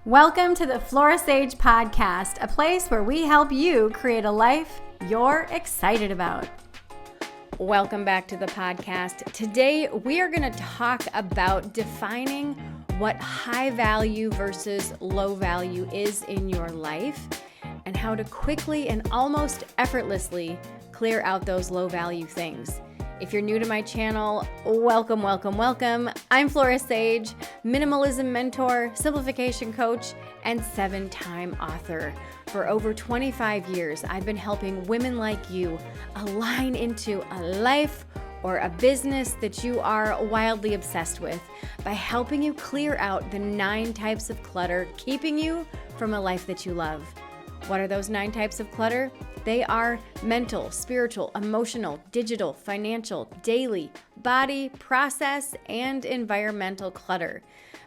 Welcome to the Flora podcast, a place where we help you create a life you're excited about. Welcome back to the podcast. Today, we are going to talk about defining what high value versus low value is in your life and how to quickly and almost effortlessly clear out those low value things. If you're new to my channel, welcome. I'm Flora Sage, minimalism mentor, simplification coach, and 7-time author. For over 25 years, I've been helping women like you align into a life or a business that you are wildly obsessed with by helping you clear out the 9 types of clutter keeping you from a life that you love. What are those 9 types of clutter? They are mental, spiritual, emotional, digital, financial, daily, body, process, and environmental clutter.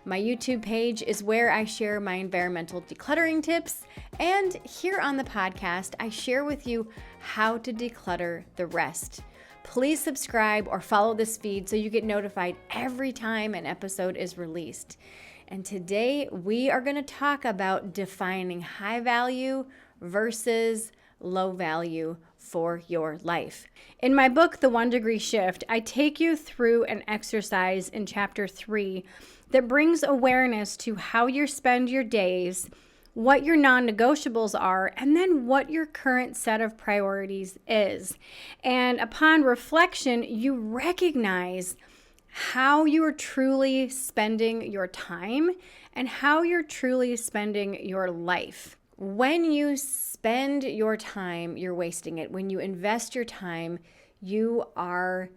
My YouTube page is where I share my environmental decluttering tips, and here on the podcast, I share with you how to declutter the rest. Please subscribe or follow this feed so you get notified every time an episode is released. And today we are going to talk about defining high value versus low value for your life. In my book, The 1 Degree Shift, I take you through an exercise in chapter 3 that brings awareness to how you spend your days, what your non-negotiables are, and then what your current set of priorities is. And upon reflection, you recognize how you are truly spending your time and how you're truly spending your life. When you spend your time, you're wasting it. When you invest your time, you are,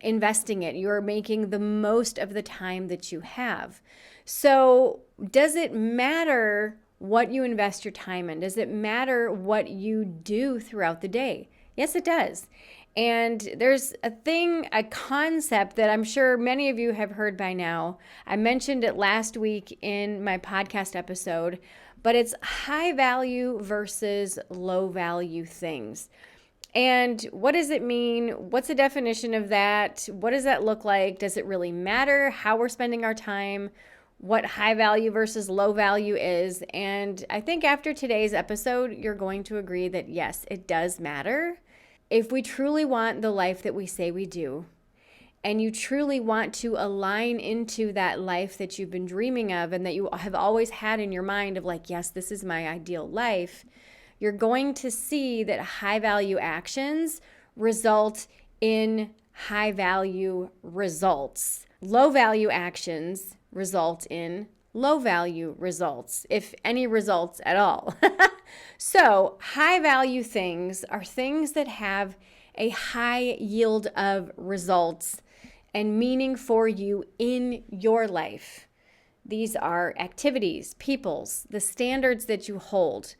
investing it. You're making the most of the time that you have. So does it matter what you invest your time in? Does it matter what you do throughout the day? Yes, it does. And there's a concept that I'm sure many of you have heard by now. I mentioned it last week in my podcast episode, but it's high value versus low value things. And what does it mean? What's the definition of that? What does that look like? Does it really matter how we're spending our time? What high value versus low value is? And I think after today's episode, you're going to agree that yes, it does matter. If we truly want the life that we say we do, and you truly want to align into that life that you've been dreaming of and that you have always had in your mind of like, yes, this is my ideal life, you're going to see that high value actions result in high value results. Low value actions result in low value results, if any results at all. So high value things are things that have a high yield of results and meaning for you in your life. These are activities, peoples, the standards that you hold.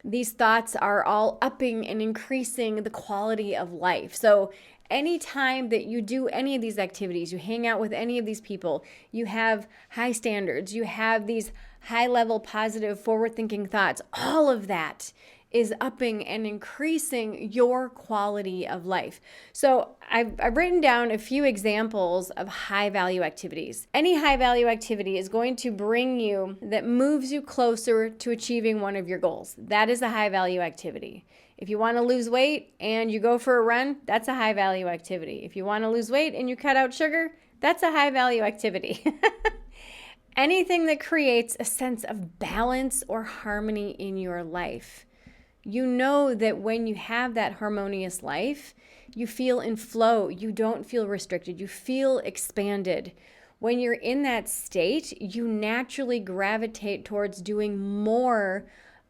These thoughts are all upping and increasing the quality of life. So anytime that you do any of these activities, you hang out with any of these people, you have high standards, you have these high-level, positive, forward-thinking thoughts, all of that is upping and increasing your quality of life. So I've written down a few examples of high-value activities. Any high-value activity is going to bring you, that moves you closer to achieving one of your goals. That is a high-value activity. If you want to lose weight and you go for a run, that's a high-value activity. If you want to lose weight and you cut out sugar, that's a high-value activity. Anything that creates a sense of balance or harmony in your life. You know that when you have that harmonious life, you feel in flow. You don't feel restricted. You feel expanded. When you're in that state, you naturally gravitate towards doing more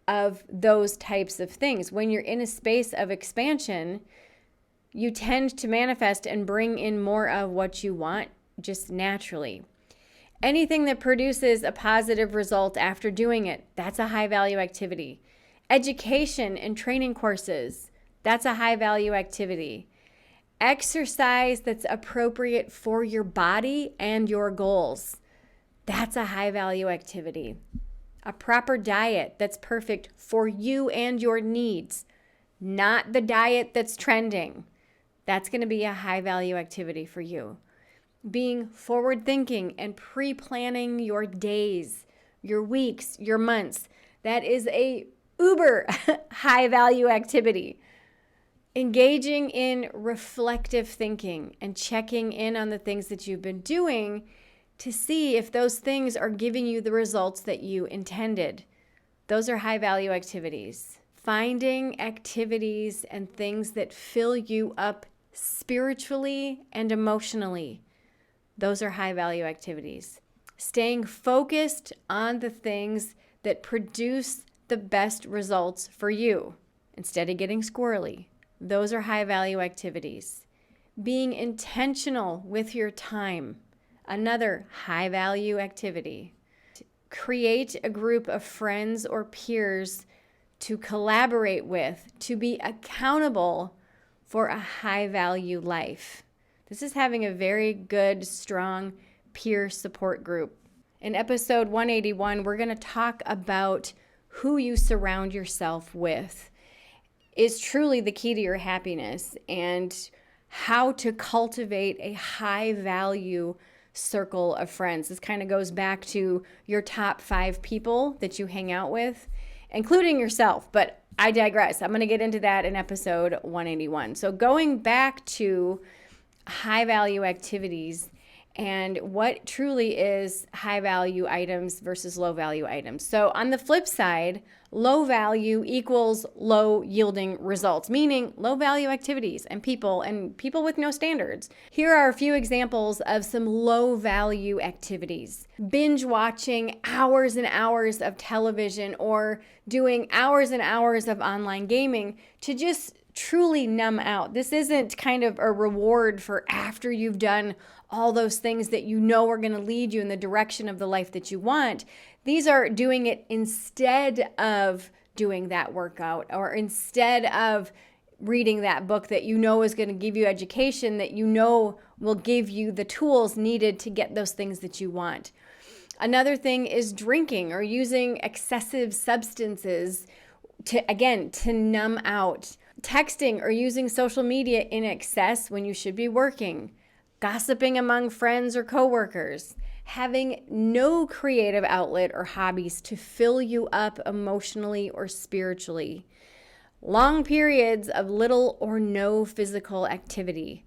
of those types of things. When you're in a space of expansion, you tend to manifest and bring in more of what you want just naturally. Anything that produces a positive result after doing it, that's a high value activity. Education and training courses, that's a high value activity. Exercise that's appropriate for your body and your goals, that's a high value activity. A proper diet that's perfect for you and your needs, not the diet that's trending. That's going to be a high value activity for you. Being forward thinking and pre-planning your days, your weeks, your months. That is a uber high value activity. Engaging in reflective thinking and checking in on the things that you've been doing to see if those things are giving you the results that you intended. Those are high value activities. Finding activities and things that fill you up spiritually and emotionally. Those are high value activities. Staying focused on the things that produce the best results for you instead of getting squirrely. Those are high value activities. Being intentional with your time. Another high value activity. Create a group of friends or peers to collaborate with, to be accountable for a high value life. This is having a very good, strong peer support group. In episode 181, we're going to talk about who you surround yourself with is truly the key to your happiness and how to cultivate a high value circle of friends. This kind of goes back to your top 5 people that you hang out with, including yourself, but I digress. I'm going to get into that in episode 181. So going back to high value activities and what truly is high value items versus low value items. So on the flip side, low value equals low yielding results, meaning low value activities and people with no standards. Here are a few examples of some low value activities. Binge watching hours and hours of television or doing hours and hours of online gaming to just truly numb out. This isn't kind of a reward for after you've done all those things that you know are going to lead you in the direction of the life that you want. These are doing it instead of doing that workout or instead of reading that book that you know is going to give you education, that you know will give you the tools needed to get those things that you want. Another thing is drinking or using excessive substances to numb out. Texting or using social media in excess when you should be working. Gossiping among friends or coworkers. Having no creative outlet or hobbies to fill you up emotionally or spiritually. Long periods of little or no physical activity.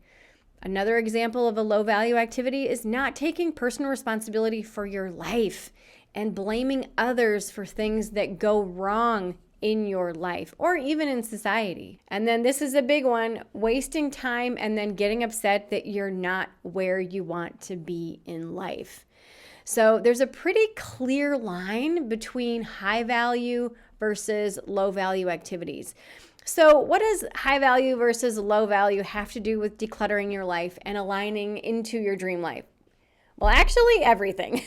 Another example of a low value activity is not taking personal responsibility for your life and blaming others for things that go wrong in your life or even in society. And then this is a big one, wasting time and then getting upset that you're not where you want to be in life. So there's a pretty clear line between high value versus low value activities. So what does high value versus low value have to do with decluttering your life and aligning into your dream life? Well, actually everything.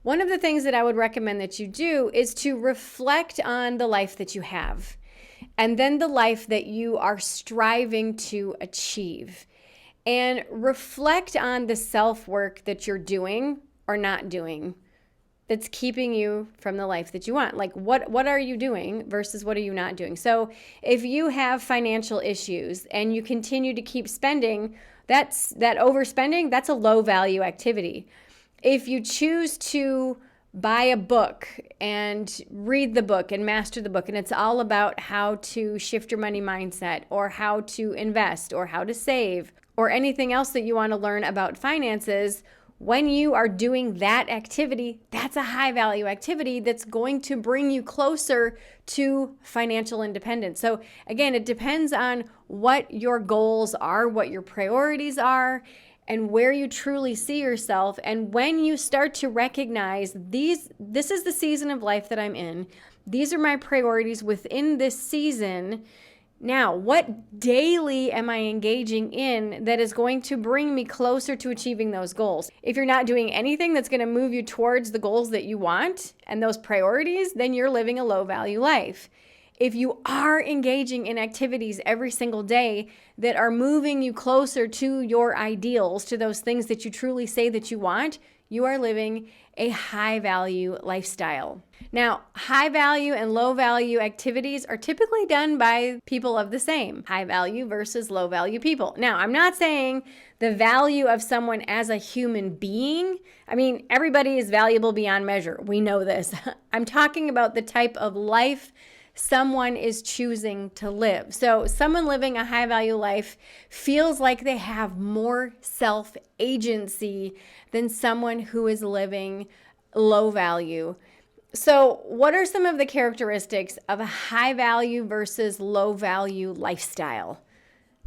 One of the things that I would recommend that you do is to reflect on the life that you have and then the life that you are striving to achieve, and reflect on the self-work that you're doing or not doing that's keeping you from the life that you want. Like what are you doing versus what are you not doing? So if you have financial issues and you continue to keep spending, that overspending, that's a low value activity. If you choose to buy a book and read the book and master the book, and it's all about how to shift your money mindset or how to invest or how to save or anything else that you want to learn about finances, when you are doing that activity, that's a high value activity that's going to bring you closer to financial independence. So again, it depends on what your goals are, what your priorities are, and where you truly see yourself. And when you start to recognize this is the season of life that I'm in, these are my priorities within this season. Now, what daily am I engaging in that is going to bring me closer to achieving those goals? If you're not doing anything that's going to move you towards the goals that you want and those priorities, then you're living a low value life. If you are engaging in activities every single day that are moving you closer to your ideals, to those things that you truly say that you want, you are living a high value lifestyle. Now, high value and low value activities are typically done by people of the same high value versus low value people. Now, I'm not saying the value of someone as a human being. I mean, everybody is valuable beyond measure. We know this. I'm talking about the type of life someone is choosing to live. So someone living a high value life feels like they have more self-agency than someone who is living low value. So what are some of the characteristics of a high value versus low value lifestyle?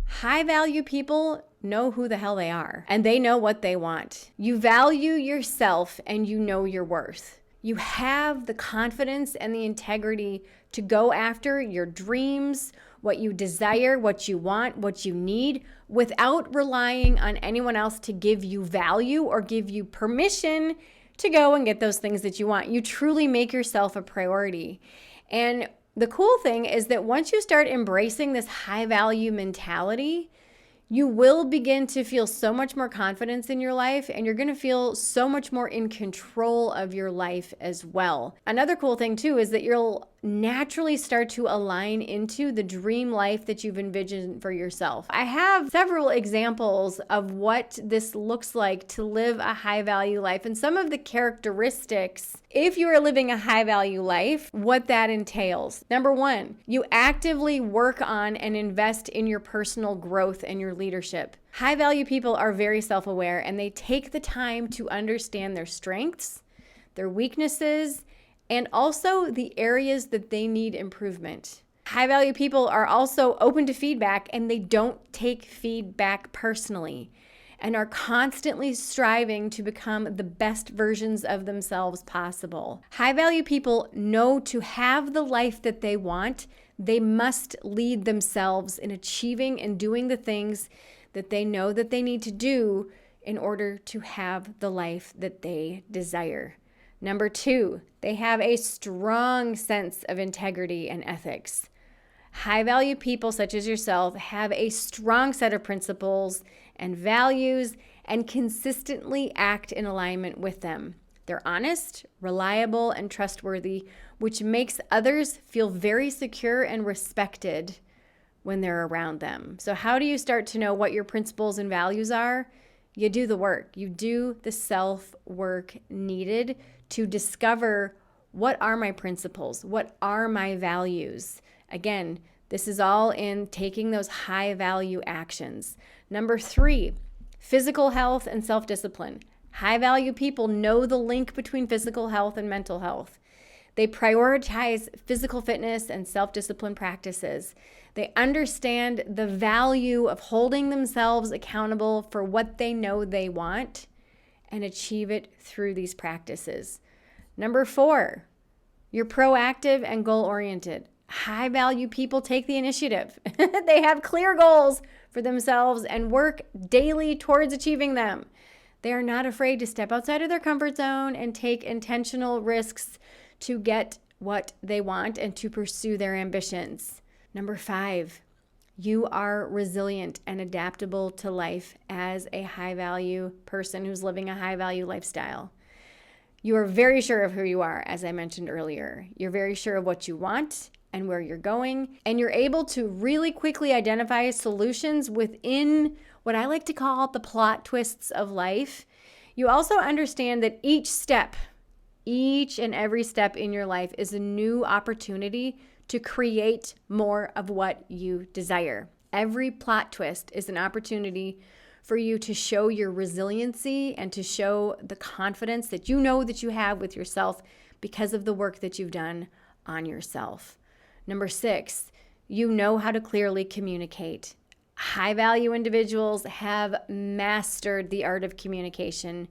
High value people know who the hell they are and they know what they want. You value yourself and you know your worth. You have the confidence and the integrity to go after your dreams, what you desire, what you want, what you need, without relying on anyone else to give you value or give you permission to go and get those things that you want. You truly make yourself a priority. And the cool thing is that once you start embracing this high value mentality, you will begin to feel so much more confidence in your life, and you're going to feel so much more in control of your life as well. Another cool thing too is that you'll naturally start to align into the dream life that you've envisioned for yourself. I have several examples of what this looks like to live a high value life and some of the characteristics, if you are living a high value life, what that entails. Number one, you actively work on and invest in your personal growth and your leadership. High value people are very self-aware and they take the time to understand their strengths, their weaknesses, and also the areas that they need improvement. High value people are also open to feedback and they don't take feedback personally and are constantly striving to become the best versions of themselves possible. High value people know to have the life that they want, they must lead themselves in achieving and doing the things that they know that they need to do in order to have the life that they desire. Number two, they have a strong sense of integrity and ethics. High value people such as yourself have a strong set of principles and values and consistently act in alignment with them. They're honest, reliable, and trustworthy, which makes others feel very secure and respected when they're around them. So how do you start to know what your principles and values are? You do the work. You do the self-work needed to discover what are my principles, what are my values. Again, this is all in taking those high value actions. Number three, physical health and self-discipline. High value people know the link between physical health and mental health. They prioritize physical fitness and self-discipline practices. They understand the value of holding themselves accountable for what they know they want and achieve it through these practices. Number four, you're proactive and goal-oriented. High value people take the initiative. They have clear goals for themselves and work daily towards achieving them. They are not afraid to step outside of their comfort zone and take intentional risks to get what they want and to pursue their ambitions. Number five, you are resilient and adaptable to life as a high value person who's living a high value lifestyle. You are very sure of who you are, as I mentioned earlier. You're very sure of what you want and where you're going, and you're able to really quickly identify solutions within what I like to call the plot twists of life. You also understand that each and every step in your life is a new opportunity to create more of what you desire. Every plot twist is an opportunity for you to show your resiliency and to show the confidence that you know that you have with yourself because of the work that you've done on yourself. Number six, you know how to clearly communicate. High value individuals have mastered the art of communication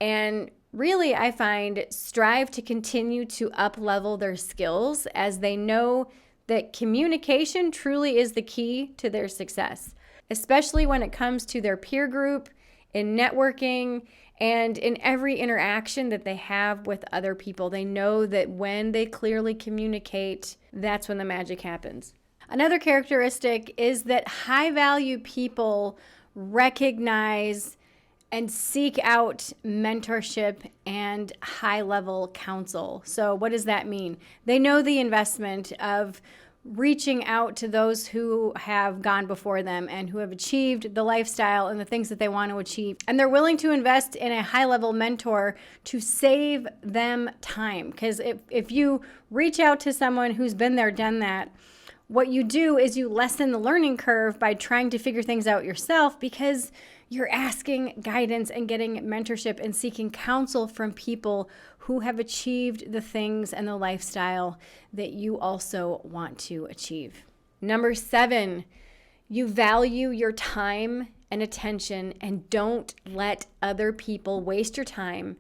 and really, I find, strive to continue to up-level their skills as they know that communication truly is the key to their success, especially when it comes to their peer group, in networking, and in every interaction that they have with other people. They know that when they clearly communicate, that's when the magic happens. Another characteristic is that high-value people recognize and seek out mentorship and high-level counsel. So what does that mean? They know the investment of reaching out to those who have gone before them and who have achieved the lifestyle and the things that they want to achieve. And they're willing to invest in a high-level mentor to save them time. Because if you reach out to someone who's been there, done that, what you do is you lessen the learning curve by trying to figure things out yourself, because you're asking guidance and getting mentorship and seeking counsel from people who have achieved the things and the lifestyle that you also want to achieve. Number 7, you value your time and attention and don't let other people waste your time,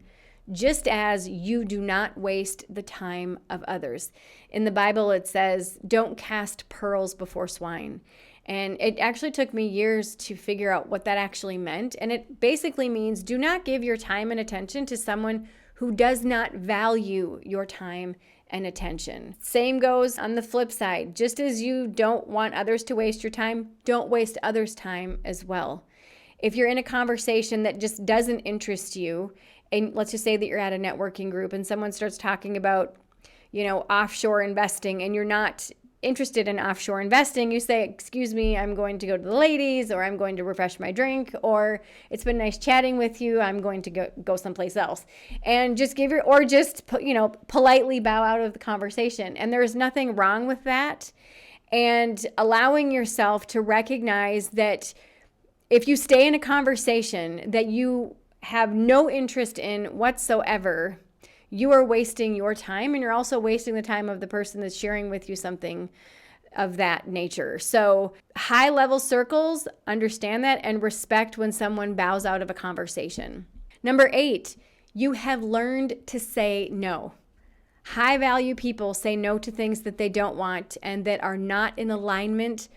just as you do not waste the time of others. In the Bible, it says, don't cast pearls before swine. And it actually took me years to figure out what that actually meant. And it basically means do not give your time and attention to someone who does not value your time and attention. Same goes on the flip side. Just as you don't want others to waste your time, don't waste others' time as well. If you're in a conversation that just doesn't interest you, and let's just say that you're at a networking group and someone starts talking about, offshore investing, and you're not interested in offshore investing, you say, excuse me, I'm going to go to the ladies, or I'm going to refresh my drink, or it's been nice chatting with you, I'm going to go someplace else. And just politely bow out of the conversation. And there's nothing wrong with that. And allowing yourself to recognize that if you stay in a conversation that you have no interest in whatsoever, you are wasting your time, and you're also wasting the time of the person that's sharing with you something of that nature. So high-level circles understand that and respect when someone bows out of a conversation. Number 8, you have learned to say no. High-value people say no to things that they don't want and that are not in alignment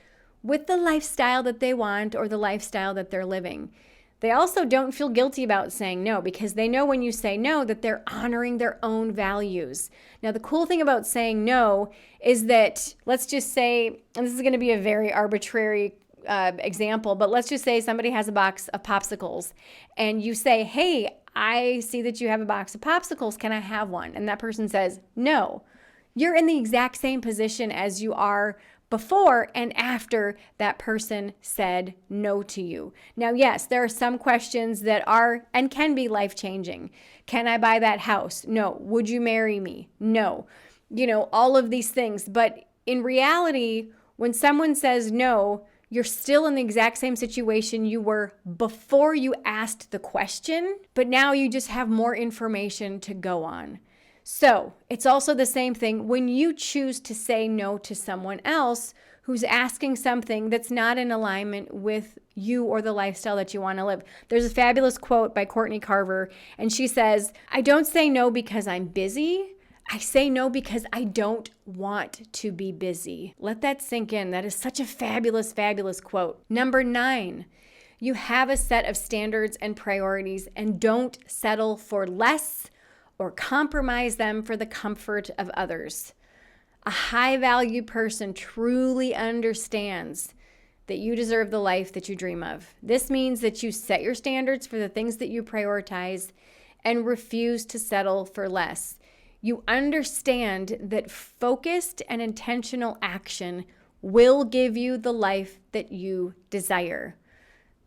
with the lifestyle that they want or the lifestyle that they're living. They also don't feel guilty about saying no, because they know when you say no that they're honoring their own values. Now, the cool thing about saying no is that, let's just say, and this is going to be a very arbitrary example, but let's just say somebody has a box of popsicles and you say, hey, I see that you have a box of popsicles. Can I have one? And that person says no. You're in the exact same position as you are before and after that person said no to you. Now, yes, there are some questions that are and can be life-changing. Can I buy that house? No. Would you marry me? No. All of these things. But in reality, when someone says no, you're still in the exact same situation you were before you asked the question, but now you just have more information to go on. So it's also the same thing when you choose to say no to someone else who's asking something that's not in alignment with you or the lifestyle that you want to live. There's a fabulous quote by Courtney Carver, and she says, I don't say no because I'm busy. I say no because I don't want to be busy. Let that sink in. That is such a fabulous, fabulous quote. Number 9, you have a set of standards and priorities and don't settle for less or compromise them for the comfort of others. A high-value person truly understands that you deserve the life that you dream of. This means that you set your standards for the things that you prioritize and refuse to settle for less. You understand that focused and intentional action will give you the life that you desire.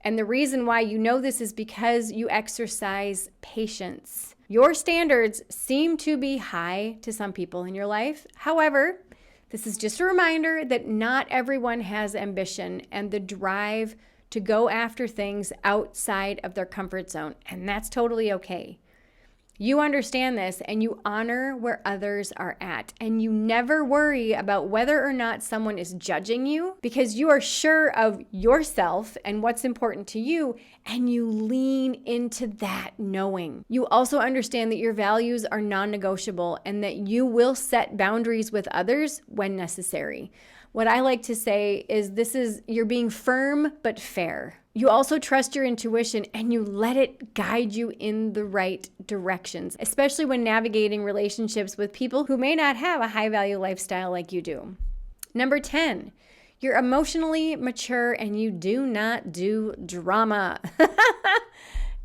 And the reason why you know this is because you exercise patience. Your standards seem to be high to some people in your life. However, this is just a reminder that not everyone has ambition and the drive to go after things outside of their comfort zone, and that's totally okay. You understand this and you honor where others are at, and you never worry about whether or not someone is judging you because you are sure of yourself and what's important to you, and you lean into that knowing. You also understand that your values are non-negotiable and that you will set boundaries with others when necessary. What I like to say is you're being firm but fair. You also trust your intuition and you let it guide you in the right directions, especially when navigating relationships with people who may not have a high-value lifestyle like you do. Number 10, you're emotionally mature and you do not do drama.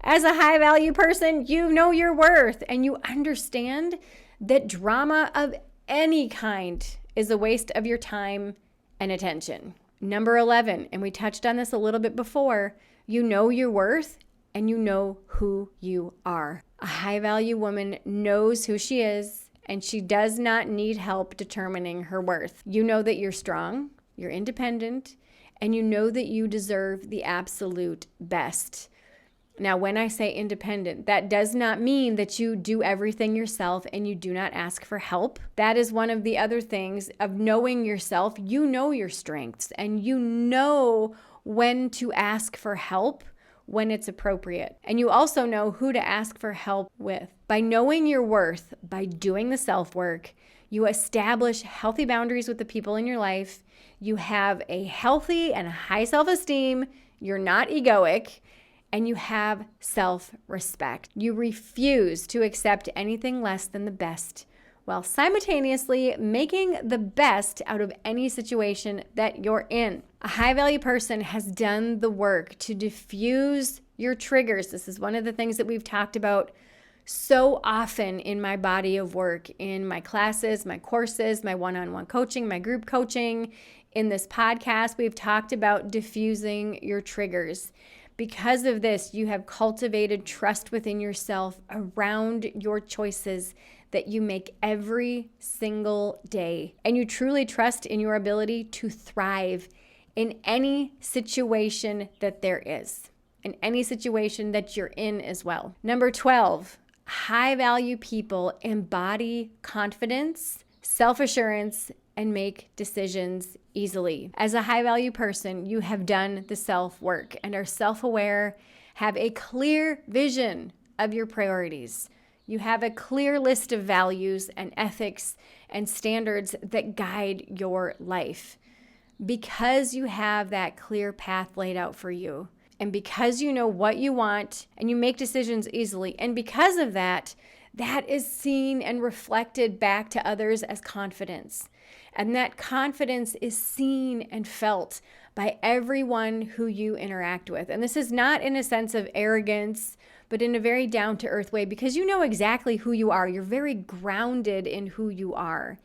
As a high value person, you know your worth and you understand that drama of any kind is a waste of your time and attention. Number 11, and we touched on this a little bit before, you know your worth and you know who you are. A high value woman knows who she is and she does not need help determining her worth. You know that you're strong, you're independent, and you know that you deserve the absolute best. Now, when I say independent, that does not mean that you do everything yourself and you do not ask for help. That is one of the other things of knowing yourself. You know your strengths and you know when to ask for help when it's appropriate. And you also know who to ask for help with. By knowing your worth, by doing the self-work, you establish healthy boundaries with the people in your life. You have a healthy and high self-esteem. You're not egoic. And you have self-respect. You refuse to accept anything less than the best, while simultaneously making the best out of any situation that you're in. A high-value person has done the work to diffuse your triggers. This is one of the things that we've talked about so often in my body of work, in my classes, my courses, my one-on-one coaching, my group coaching. In this podcast, we've talked about diffusing your triggers. Because of this, you have cultivated trust within yourself around your choices that you make every single day. And you truly trust in your ability to thrive in any situation that there is, in any situation that you're in as well. Number 12, high value people embody confidence, self-assurance, and make decisions easily. As a high value person, you have done the self-work and are self-aware, have a clear vision of your priorities. You have a clear list of values and ethics and standards that guide your life. Because you have that clear path laid out for you, and because you know what you want and you make decisions easily, and because of that, that is seen and reflected back to others as confidence. And that confidence is seen and felt by everyone who you interact with. And this is not in a sense of arrogance, but in a very down-to-earth way, because you know exactly who you are. You're very grounded in who you are.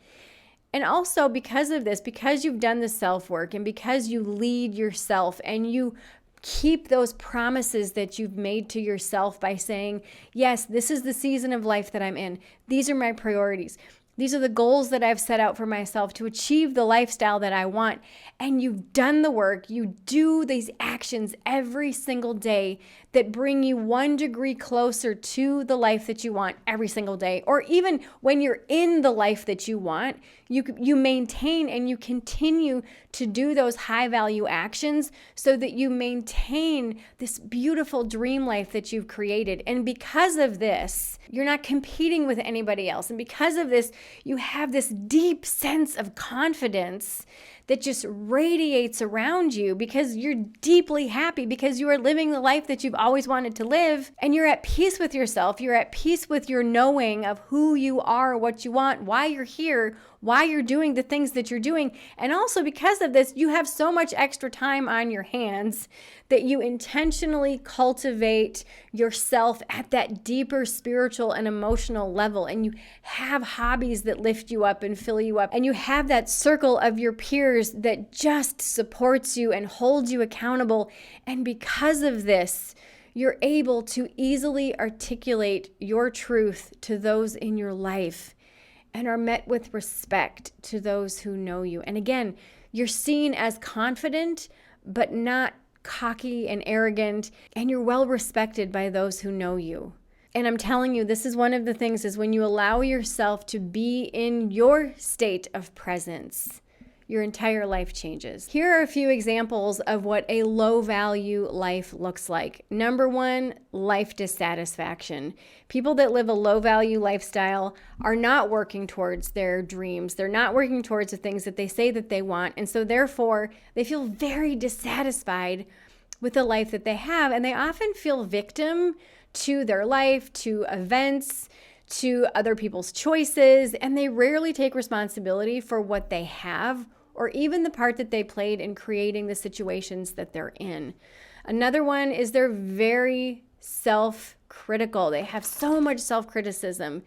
And also because of this, because you've done the self-work and because you lead yourself and you keep those promises that you've made to yourself by saying, yes, this is the season of life that I'm in. These are my priorities. These are the goals that I've set out for myself to achieve the lifestyle that I want. And you've done the work. You do these actions every single day that bring you 1 degree closer to the life that you want every single day. Or even when you're in the life that you want, you maintain and you continue to do those high value actions so that you maintain this beautiful dream life that you've created. And because of this, you're not competing with anybody else. And because of this, you have this deep sense of confidence that just radiates around you because you're deeply happy, because you are living the life that you've always wanted to live, and you're at peace with yourself. You're at peace with your knowing of who you are, what you want, why you're here, why you're doing the things that you're doing. And also because of this, you have so much extra time on your hands that you intentionally cultivate yourself at that deeper spiritual and emotional level. And you have hobbies that lift you up and fill you up. And you have that circle of your peers that just supports you and holds you accountable. And because of this, you're able to easily articulate your truth to those in your life and are met with respect to those who know you. And again, you're seen as confident, but not cocky and arrogant, and you're well respected by those who know you. And I'm telling you, this is one of the things is when you allow yourself to be in your state of presence, your entire life changes. Here are a few examples of what a low value life looks like. Number 1, life dissatisfaction. People that live a low value lifestyle are not working towards their dreams. They're not working towards the things that they say that they want. And so therefore, they feel very dissatisfied with the life that they have. And they often feel victim to their life, to events, to other people's choices, and they rarely take responsibility for what they have or even the part that they played in creating the situations that they're in. Another one is they're very self-critical. They have so much self-criticism.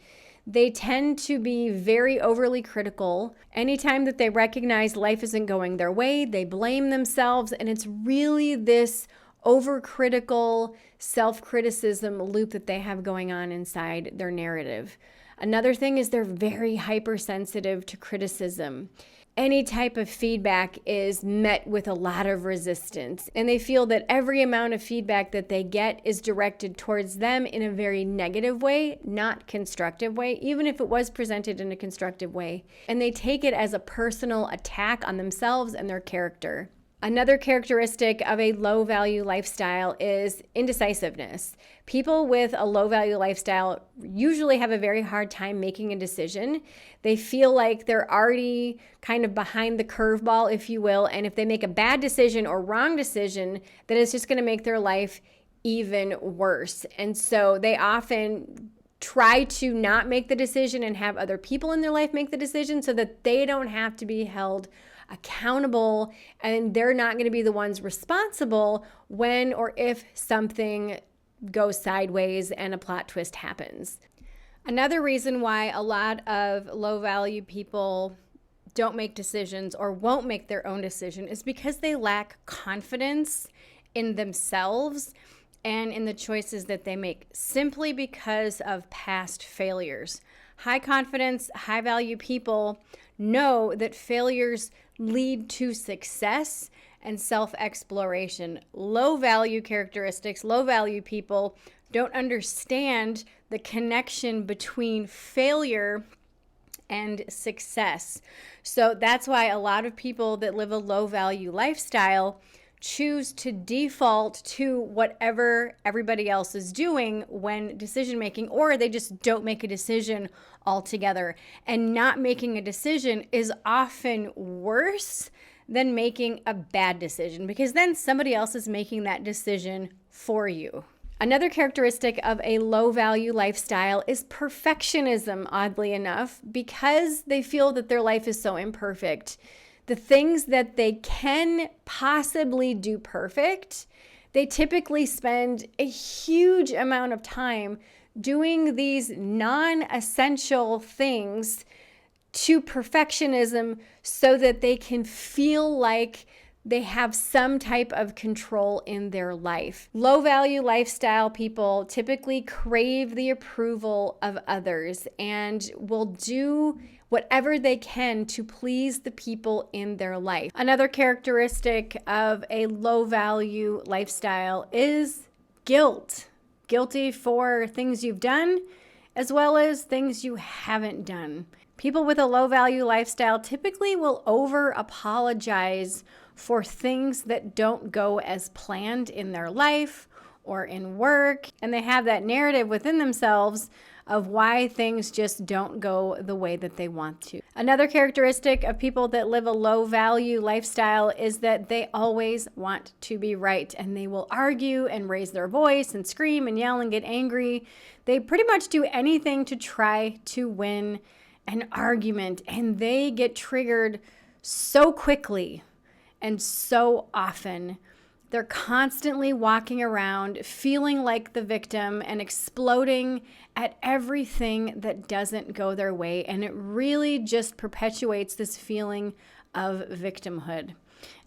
They tend to be very overly critical. Anytime that they recognize life isn't going their way, they blame themselves, and it's really this overcritical self-criticism loop that they have going on inside their narrative. Another thing is they're very hypersensitive to criticism. Any type of feedback is met with a lot of resistance, and they feel that every amount of feedback that they get is directed towards them in a very negative way, not constructive way, even if it was presented in a constructive way. And they take it as a personal attack on themselves and their character. Another characteristic of a low-value lifestyle is indecisiveness. People with a low-value lifestyle usually have a very hard time making a decision. They feel like they're already kind of behind the curveball, if you will, and if they make a bad decision or wrong decision, then it's just going to make their life even worse. And so they often try to not make the decision and have other people in their life make the decision so that they don't have to be held accountable, and they're not going to be the ones responsible when or if something goes sideways and a plot twist happens. Another reason why a lot of low-value people don't make decisions or won't make their own decision is because they lack confidence in themselves and in the choices that they make, simply because of past failures. High confidence, high value people know that failures lead to success and self-exploration. Low value characteristics, low value people don't understand the connection between failure and success. So that's why a lot of people that live a low value lifestyle choose to default to whatever everybody else is doing when decision making, or they just don't make a decision altogether. And not making a decision is often worse than making a bad decision, because then somebody else is making that decision for you. Another characteristic of a low-value lifestyle is perfectionism, oddly enough, because they feel that their life is so imperfect. The things that they can possibly do perfect, they typically spend a huge amount of time doing these non-essential things to perfectionism so that they can feel like they have some type of control in their life. Low-value lifestyle people typically crave the approval of others and will do whatever they can to please the people in their life. Another characteristic of a low-value lifestyle is guilt. Guilty for things you've done as well as things you haven't done. People with a low-value lifestyle typically will over-apologize for things that don't go as planned in their life or in work, and they have that narrative within themselves of why things just don't go the way that they want to. Another characteristic of people that live a low-value lifestyle is that they always want to be right, and they will argue and raise their voice and scream and yell and get angry. They pretty much do anything to try to win an argument, and they get triggered so quickly and so often. They're constantly walking around feeling like the victim and exploding at everything that doesn't go their way. And it really just perpetuates this feeling of victimhood.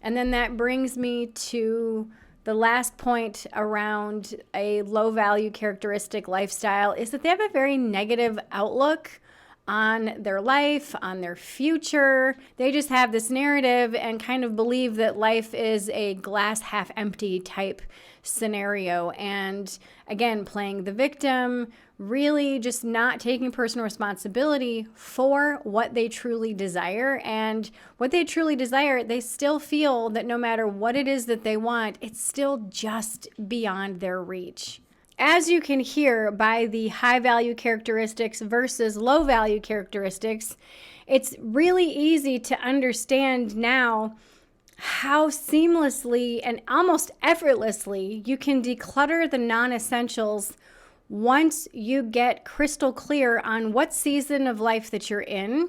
And then that brings me to the last point around a low-value characteristic lifestyle is that they have a very negative outlook on their life, on their future. They just have this narrative and kind of believe that life is a glass half empty type scenario. And again, playing the victim, really just not taking personal responsibility for what they truly desire. And what they truly desire, they still feel that no matter what it is that they want, it's still just beyond their reach. As you can hear by the high value characteristics versus low value characteristics, it's really easy to understand now how seamlessly and almost effortlessly you can declutter the non-essentials once you get crystal clear on what season of life that you're in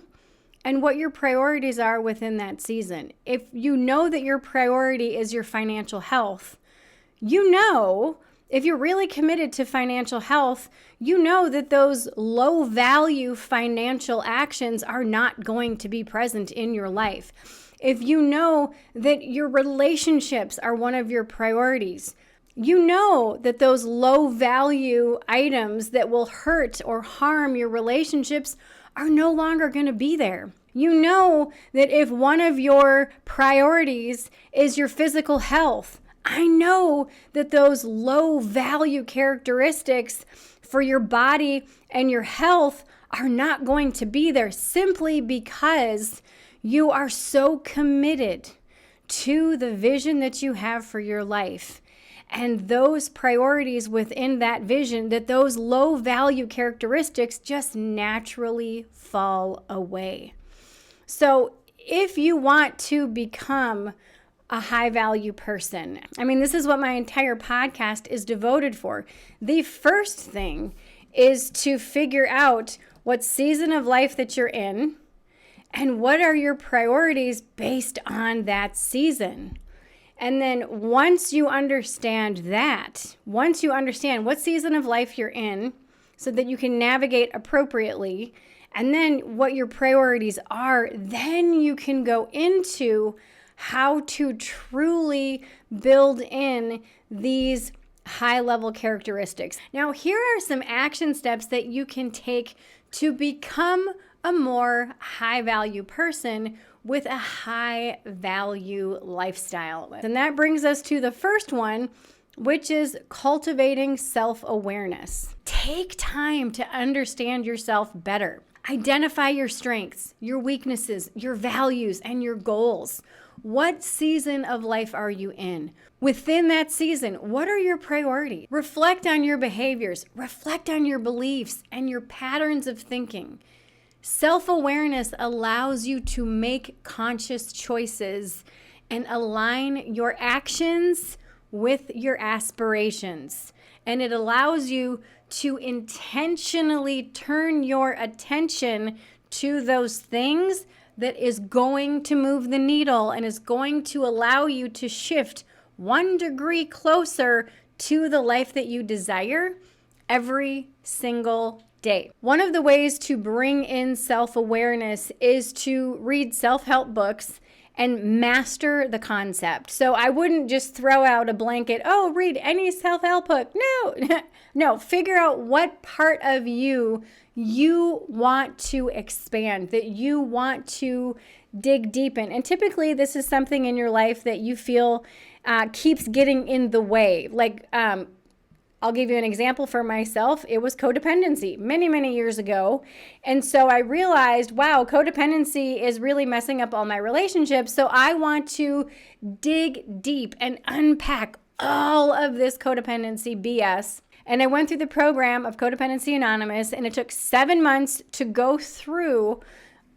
and what your priorities are within that season. If you know that your priority is your financial health, you know if you're really committed to financial health, you know that those low value financial actions are not going to be present in your life. If you know that your relationships are one of your priorities, you know that those low value items that will hurt or harm your relationships are no longer going to be there. You know that if one of your priorities is your physical health, I know that those low value characteristics for your body and your health are not going to be there simply because you are so committed to the vision that you have for your life and those priorities within that vision, that those low value characteristics just naturally fall away. So if you want to become a high value person, I mean, this is what my entire podcast is devoted for. The first thing is to figure out what season of life that you're in and what are your priorities based on that season. And then once you understand that, once you understand what season of life you're in so that you can navigate appropriately, and then what your priorities are, then you can go into how to truly build in these high-level characteristics. Now, here are some action steps that you can take to become a more high-value person with a high-value lifestyle. And that brings us to the first one, which is cultivating self-awareness. Take time to understand yourself better. Identify your strengths, your weaknesses, your values, and your goals. What season of life are you in? Within that season, what are your priorities? Reflect on your behaviors, reflect on your beliefs and your patterns of thinking. Self-awareness allows you to make conscious choices and align your actions with your aspirations. And it allows you to intentionally turn your attention to those things that is going to move the needle and is going to allow you to shift 1 degree closer to the life that you desire every single day. One of the ways to bring in self-awareness is to read self-help books and master the concept. So I wouldn't just throw out a blanket, read any self-help book. No, figure out what part of you want to expand, that you want to dig deep in. And typically this is something in your life that you feel keeps getting in the way. Like, I'll give you an example for myself. It was codependency many, many years ago. And so I realized, wow, codependency is really messing up all my relationships. So I want to dig deep and unpack all of this codependency BS. And I went through the program of Codependency Anonymous, and it took 7 months to go through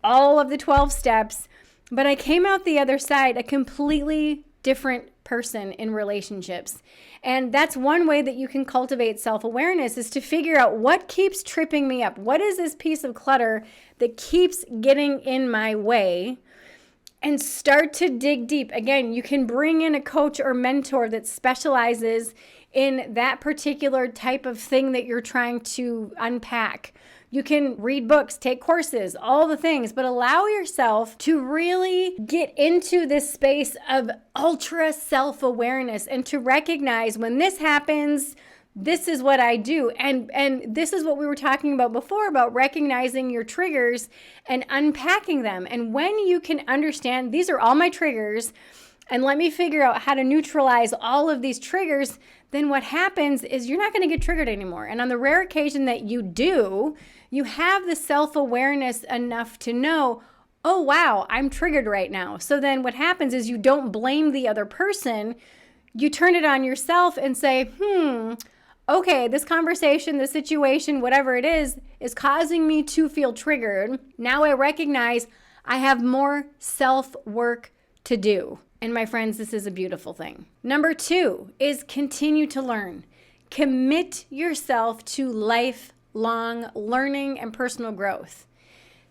all of the 12 steps. But I came out the other side a completely different person in relationships. And that's one way that you can cultivate self-awareness, is to figure out what keeps tripping me up. What is this piece of clutter that keeps getting in my way? And start to dig deep. Again, you can bring in a coach or mentor that specializes in that particular type of thing that you're trying to unpack. You can read books, take courses, all the things, but allow yourself to really get into this space of ultra self-awareness and to recognize when this happens, this is what I do. And this is what we were talking about before, about recognizing your triggers and unpacking them. And when you can understand, these are all my triggers, and let me figure out how to neutralize all of these triggers, then what happens is you're not going to get triggered anymore. And on the rare occasion that you do, you have the self-awareness enough to know, oh, wow, I'm triggered right now. So then what happens is you don't blame the other person. You turn it on yourself and say, okay, this conversation, this situation, whatever it is causing me to feel triggered. Now I recognize I have more self-work to do. And my friends, this is a beautiful thing. Number 2 is continue to learn. Commit yourself to lifelong learning and personal growth.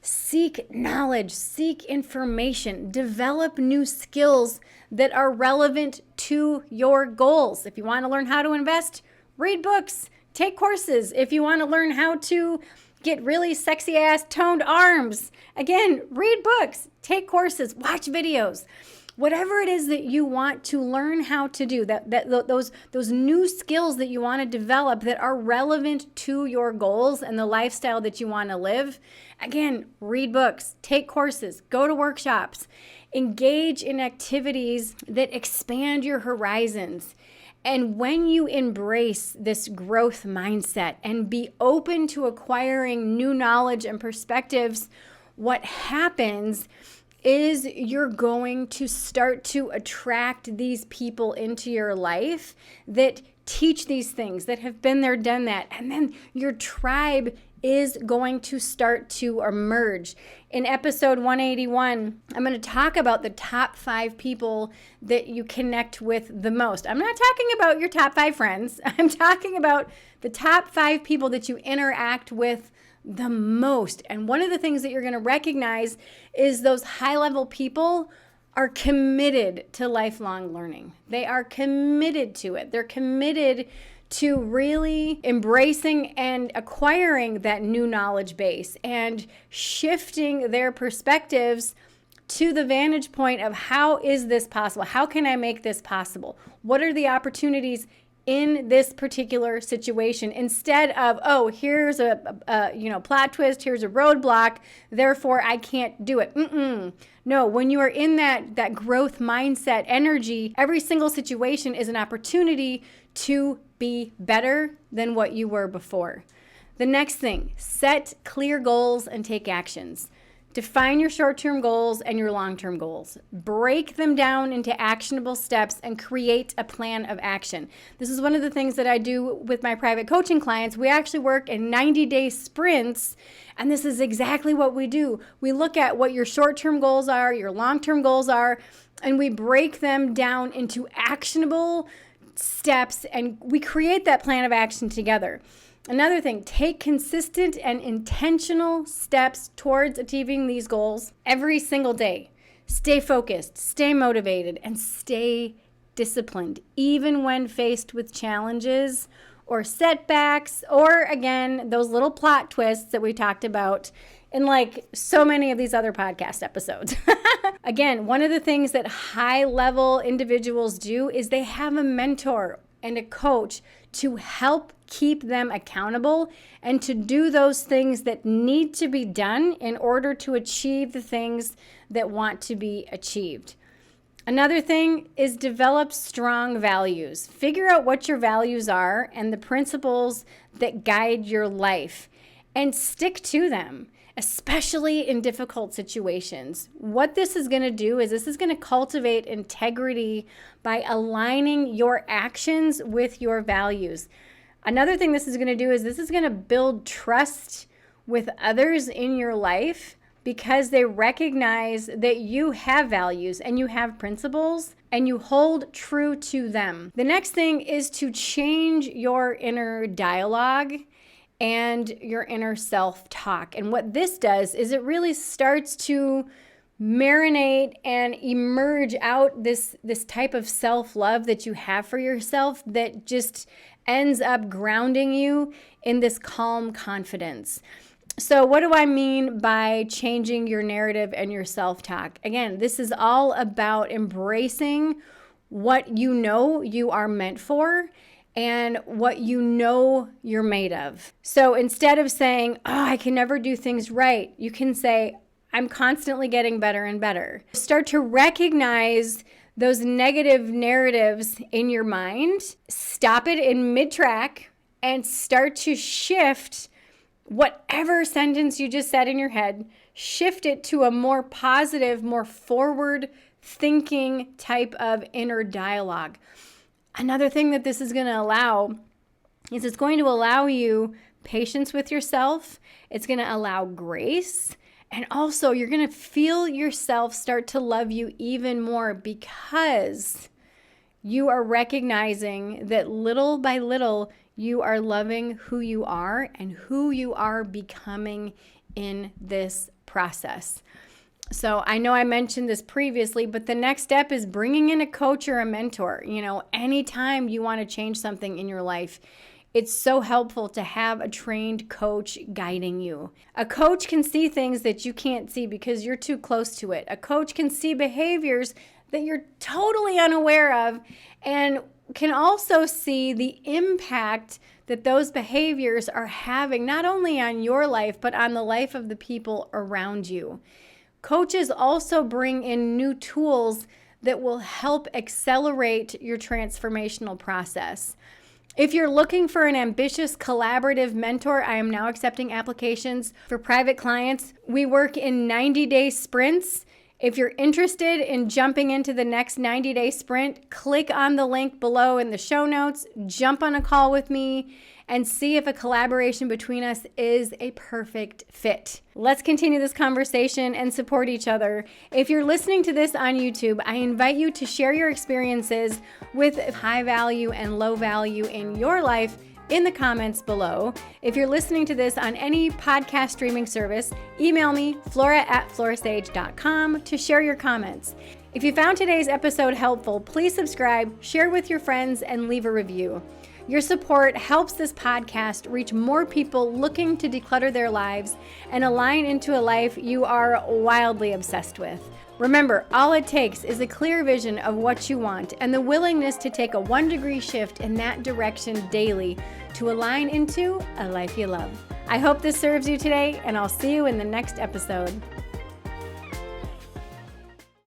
Seek knowledge, seek information, develop new skills that are relevant to your goals. If you want to learn how to invest, read books, take courses. If you want to learn how to get really sexy ass toned arms, again, read books, take courses, watch videos. Whatever it is that you want to learn how to do, those new skills that you want to develop that are relevant to your goals and the lifestyle that you want to live, again, read books, take courses, go to workshops, engage in activities that expand your horizons. And when you embrace this growth mindset and be open to acquiring new knowledge and perspectives, what happens is you're going to start to attract these people into your life that teach these things, that have been there, done that. And then your tribe is going to start to emerge. In episode 181, I'm going to talk about the top 5 people that you connect with the most. I'm not talking about your top 5 friends. I'm talking about the top 5 people that you interact with the most. And one of the things that you're going to recognize is those high-level people are committed to lifelong learning. They are committed to it. They're committed to really embracing and acquiring that new knowledge base and shifting their perspectives to the vantage point of how is this possible? How can I make this possible? What are the opportunities in this particular situation, instead of, oh, here's a plot twist, here's a roadblock, therefore I can't do it. No, when you are in that growth mindset energy, every single situation is an opportunity to be better than what you were before. The next thing, set clear goals and take actions. Define your short-term goals and your long-term goals. Break them down into actionable steps and create a plan of action. This is one of the things that I do with my private coaching clients. We actually work in 90-day sprints, and this is exactly what we do. We look at what your short-term goals are, your long-term goals are, and we break them down into actionable steps, and we create that plan of action together. Another thing, take consistent and intentional steps towards achieving these goals every single day. Stay focused, stay motivated, and stay disciplined, even when faced with challenges or setbacks, or again, those little plot twists that we talked about in like so many of these other podcast episodes. Again, one of the things that high-level individuals do is they have a mentor and a coach to help keep them accountable and to do those things that need to be done in order to achieve the things that want to be achieved. Another thing is develop strong values. Figure out what your values are and the principles that guide your life and stick to them, especially in difficult situations. What this is going to do is this is going to cultivate integrity by aligning your actions with your values. Another thing this is going to do is this is going to build trust with others in your life because they recognize that you have values and you have principles and you hold true to them. The next thing is to change your inner dialogue and your inner self-talk. And what this does is it really starts to marinate and emerge out this type of self-love that you have for yourself that just ends up grounding you in this calm confidence. So what do I mean by changing your narrative and your self-talk? Again, this is all about embracing what you know you are meant for and what you know you're made of. So instead of saying, oh, I can never do things right, you can say, I'm constantly getting better and better. Start to recognize those negative narratives in your mind, stop it in mid-track, and start to shift whatever sentence you just said in your head, shift it to a more positive, more forward-thinking type of inner dialogue. Another thing that this is going to allow is it's going to allow you patience with yourself. It's going to allow grace. And also, you're going to feel yourself start to love you even more because you are recognizing that little by little, you are loving who you are and who you are becoming in this process. So I know I mentioned this previously, but the next step is bringing in a coach or a mentor. Anytime you want to change something in your life, it's so helpful to have a trained coach guiding you. A coach can see things that you can't see because you're too close to it. A coach can see behaviors that you're totally unaware of and can also see the impact that those behaviors are having not only on your life, but on the life of the people around you. Coaches also bring in new tools that will help accelerate your transformational process. If you're looking for an ambitious, collaborative mentor, I am now accepting applications for private clients. We work in 90-day sprints. If you're interested in jumping into the next 90-day sprint, click on the link below in the show notes, jump on a call with me, and see if a collaboration between us is a perfect fit. Let's continue this conversation and support each other. If you're listening to this on YouTube, I invite you to share your experiences with high value and low value in your life in the comments below. If you're listening to this on any podcast streaming service, email me, flora@florasage.com, to share your comments. If you found today's episode helpful, please subscribe, share with your friends, and leave a review. Your support helps this podcast reach more people looking to declutter their lives and align into a life you are wildly obsessed with. Remember, all it takes is a clear vision of what you want and the willingness to take a 1-degree shift in that direction daily to align into a life you love. I hope this serves you today, and I'll see you in the next episode.